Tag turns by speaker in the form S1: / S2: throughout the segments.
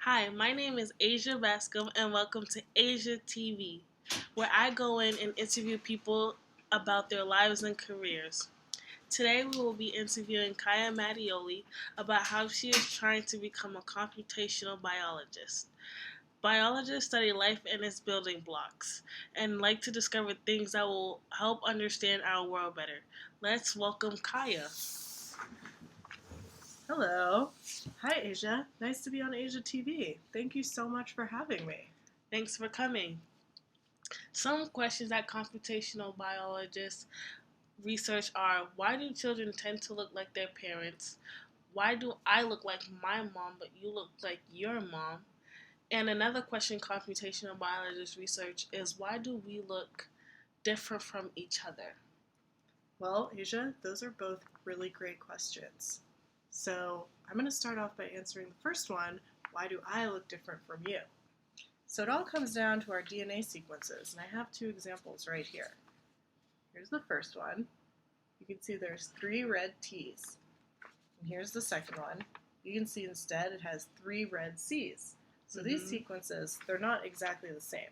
S1: Hi, my name is Asia Bascom, and welcome to Asia TV, where I go in and interview people about their lives and careers. Today, we will be interviewing Kaya Mattioli about how she is trying to become a computational biologist. Biologists study life and its building blocks and like to discover things that will help understand our world better. Let's welcome Kaya.
S2: Hello. Hi, Asia. Nice to be on Asia TV. Thank you so much for having me.
S1: Thanks for coming. Some questions that computational biologists research are: why do children tend to look like their parents? Why do I look like my mom but you look like your mom? And another question computational biologists research is: why do we look different from each other?
S2: Well, Asia, those are both really great questions. So, I'm going to start off by answering the first one: why do I look different from you? So, it all comes down to our DNA sequences, and I have two examples right here. Here's the first one. You can see there's 3 red T's. And here's the second one. You can see instead it has 3 red C's. So these sequences, they're not exactly the same.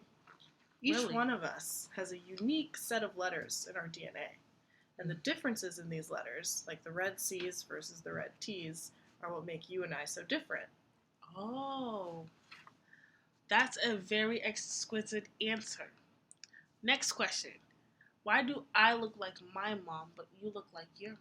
S2: Each one of us has a unique set of letters in our DNA. And the differences in these letters, like the red C's versus the red T's, are what make you and I so different.
S1: Oh, that's a very exquisite answer. Next question. Why do I look like my mom but you look like your mom?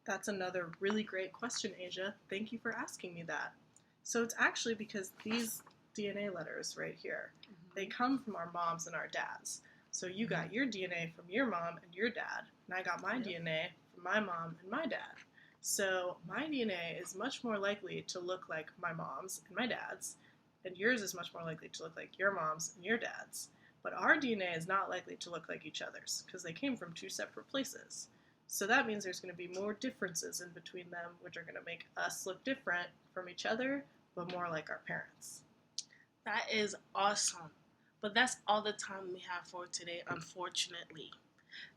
S2: That's another really great question, Asia. Thank you for asking me that. So it's actually because these DNA letters right here, they come from our moms and our dads. So you got your DNA from your mom and your dad, and I got my DNA from my mom and my dad. So my DNA is much more likely to look like my mom's and my dad's, and yours is much more likely to look like your mom's and your dad's. But our DNA is not likely to look like each other's because they came from 2 separate places. So that means there's going to be more differences in between them, which are going to make us look different from each other, but more like our parents.
S1: That is awesome. But that's all the time we have for today, unfortunately.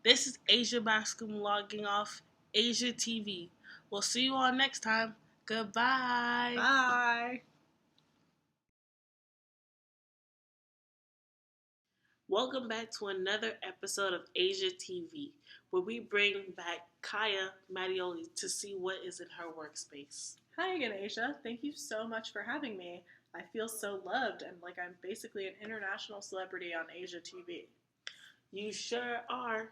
S1: This is Asia Bascom logging off Asia TV. We'll see you all next time. Goodbye.
S2: Bye.
S1: Welcome back to another episode of Asia TV, where we bring back Kaya Mattioli to see what is in her workspace.
S2: Hi again, Asia. Thank you so much for having me. I feel so loved and like I'm basically an international celebrity on Asia TV.
S1: You sure are.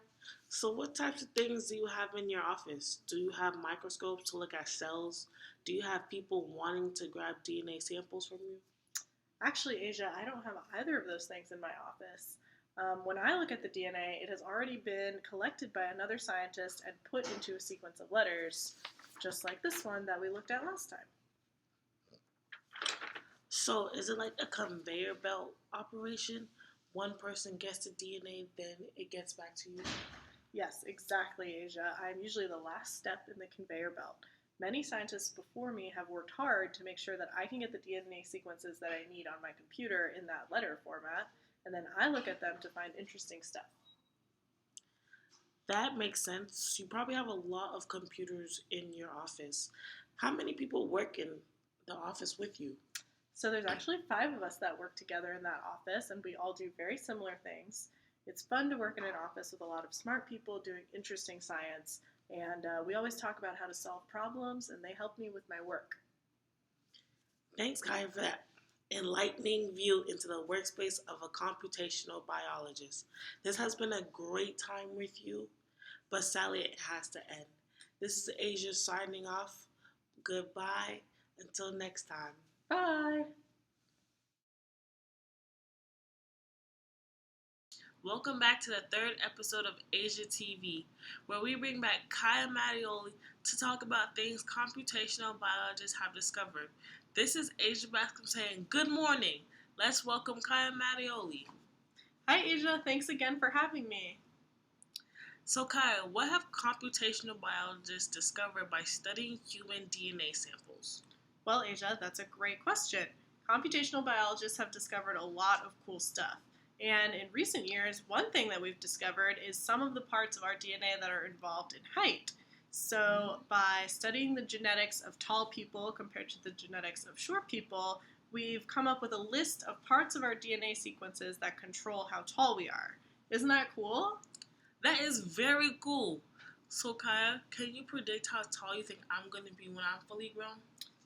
S1: So, what types of things do you have in your office? Do you have microscopes to look at cells? Do you have people wanting to grab DNA samples from you?
S2: Actually, Asia, I don't have either of those things in my office. When I look at the DNA, it has already been collected by another scientist and put into a sequence of letters, just like this one that we looked at last time.
S1: So, is it like a conveyor belt operation? One person gets the DNA, then it gets back to you?
S2: Yes, exactly, Asia. I'm usually the last step in the conveyor belt. Many scientists before me have worked hard to make sure that I can get the DNA sequences that I need on my computer in that letter format, and then I look at them to find interesting stuff.
S1: That makes sense. You probably have a lot of computers in your office. How many people work in the office with you?
S2: So there's actually 5 of us that work together in that office, and we all do very similar things. It's fun to work in an office with a lot of smart people doing interesting science, and we always talk about how to solve problems, and they help me with my work.
S1: Thanks, Kaya, for that enlightening view into the workspace of a computational biologist. This has been a great time with you, but sadly it has to end. This is Asia signing off. Goodbye. Until next time.
S2: Bye!
S1: Welcome back to the 3rd episode of Asia TV, where we bring back Kaya Mattioli to talk about things computational biologists have discovered. This is Asia Bascom saying good morning. Let's welcome Kaya Mattioli.
S2: Hi, Asia. Thanks again for having me.
S1: So, Kaya, what have computational biologists discovered by studying human DNA samples?
S2: Well, Asia, that's a great question. Computational biologists have discovered a lot of cool stuff. And in recent years, one thing that we've discovered is some of the parts of our DNA that are involved in height. So, by studying the genetics of tall people compared to the genetics of short people, we've come up with a list of parts of our DNA sequences that control how tall we are. Isn't that cool?
S1: That is very cool. So, Kaya, can you predict how tall you think I'm going to be when I'm fully grown?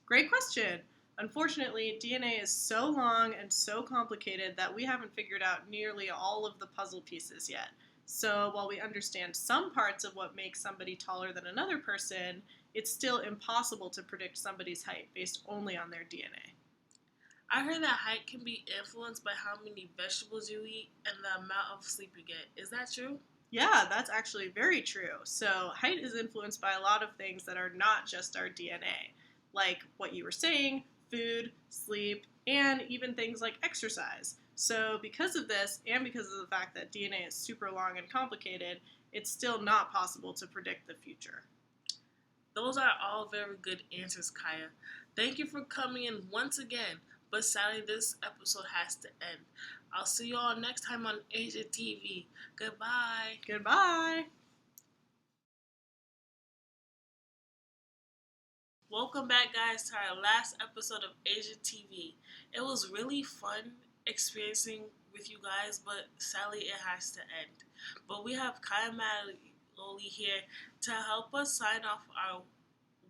S2: Great question. Unfortunately, DNA is so long and so complicated that we haven't figured out nearly all of the puzzle pieces yet. So while we understand some parts of what makes somebody taller than another person, it's still impossible to predict somebody's height based only on their DNA.
S1: I heard that height can be influenced by how many vegetables you eat and the amount of sleep you get. Is that true?
S2: Yeah, that's actually very true. So height is influenced by a lot of things that are not just our DNA, like what you were saying, food, sleep, and even things like exercise. So because of this, and because of the fact that DNA is super long and complicated, it's still not possible to predict the future.
S1: Those are all very good answers, Kaya. Thank you for coming in once again. But sadly, this episode has to end. I'll see you all next time on Asia TV. Goodbye.
S2: Goodbye.
S1: Welcome back, guys, to our last episode of Asia TV. It was really fun experiencing with you guys, but sadly, it has to end. But we have Kaya Maloli here to help us sign off our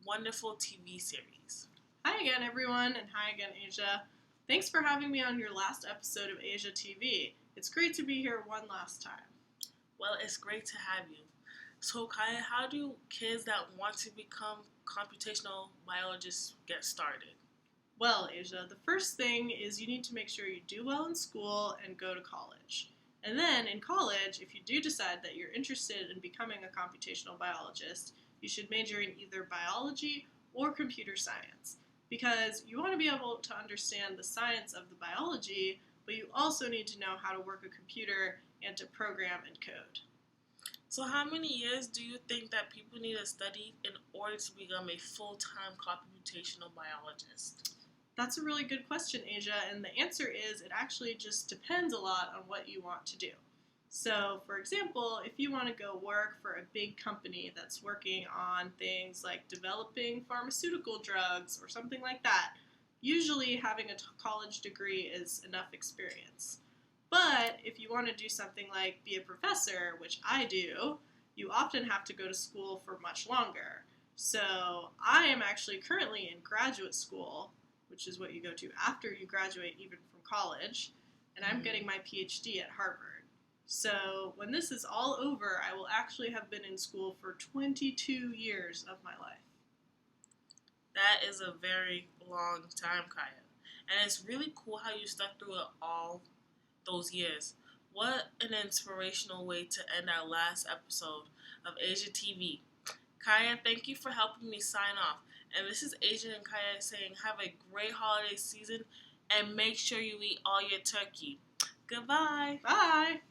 S1: wonderful TV series.
S2: Hi again, everyone, and hi again, Asia. Thanks for having me on your last episode of Asia TV. It's great to be here one last time.
S1: Well, it's great to have you. So, Kaya, how do kids that want to become computational biologists get started?
S2: Well, Asia, the first thing is you need to make sure you do well in school and go to college. And then in college, if you do decide that you're interested in becoming a computational biologist, you should major in either biology or computer science. Because you want to be able to understand the science of the biology, but you also need to know how to work a computer and to program and code.
S1: So, how many years do you think that people need to study in order to become a full-time computational biologist?
S2: That's a really good question, Asia, and the answer is it actually just depends a lot on what you want to do. So, for example, if you want to go work for a big company that's working on things like developing pharmaceutical drugs or something like that, usually having a college degree is enough experience. But if you want to do something like be a professor, which I do, you often have to go to school for much longer. So I am actually currently in graduate school, which is what you go to after you graduate even from college, and I'm getting my PhD at Harvard. So when this is all over, I will actually have been in school for 22 years of my life.
S1: That is a very long time, Kaya. And it's really cool how you stuck through it all those years. What an inspirational way to end our last episode of Asia TV. Kaya, thank you for helping me sign off. And this is Asia and Kaya saying have a great holiday season and make sure you eat all your turkey. Goodbye.
S2: Bye.